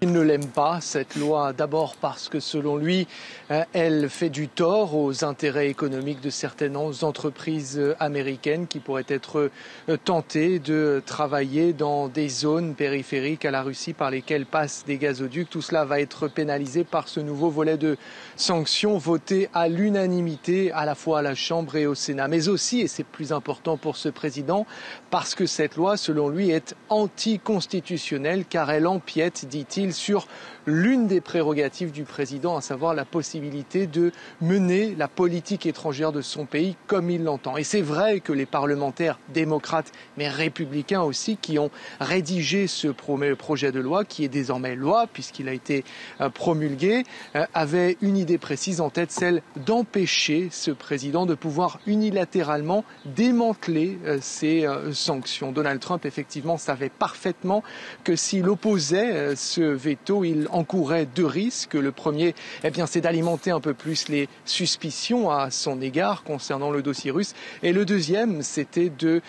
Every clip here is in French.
Il ne l'aime pas, cette loi, d'abord parce que selon lui, elle fait du tort aux intérêts économiques de certaines entreprises américaines qui pourraient être tentées de travailler dans des zones périphériques à la Russie par lesquelles passent des gazoducs. Tout cela va être pénalisé par ce nouveau volet de sanctions voté à l'unanimité à la fois à la Chambre et au Sénat. Mais aussi, et c'est plus important pour ce président, parce que cette loi, selon lui, est anticonstitutionnelle car elle empiète, dit-il, sur l'une des prérogatives du président, à savoir la possibilité de mener la politique étrangère de son pays comme il l'entend. Et c'est vrai que les parlementaires démocrates, mais républicains aussi, qui ont rédigé ce projet de loi, qui est désormais loi puisqu'il a été promulgué, avaient une idée précise en tête, celle d'empêcher ce président de pouvoir unilatéralement démanteler ces sanctions. Donald Trump, effectivement, savait parfaitement que s'il opposait ce veto, il encourait deux risques. Le premier, c'est d'alimenter un peu plus les suspicions à son égard concernant le dossier russe. Et le deuxième, c'était de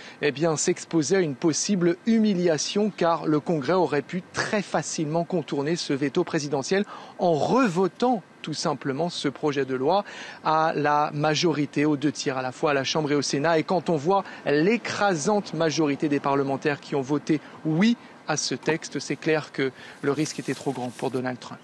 s'exposer à une possible humiliation car le Congrès aurait pu très facilement contourner ce veto présidentiel en revotant tout simplement ce projet de loi à la majorité, aux 2/3 à la fois à la Chambre et au Sénat. Et quand on voit l'écrasante majorité des parlementaires qui ont voté oui à ce texte, c'est clair que le risque était trop grand pour Donald Trump.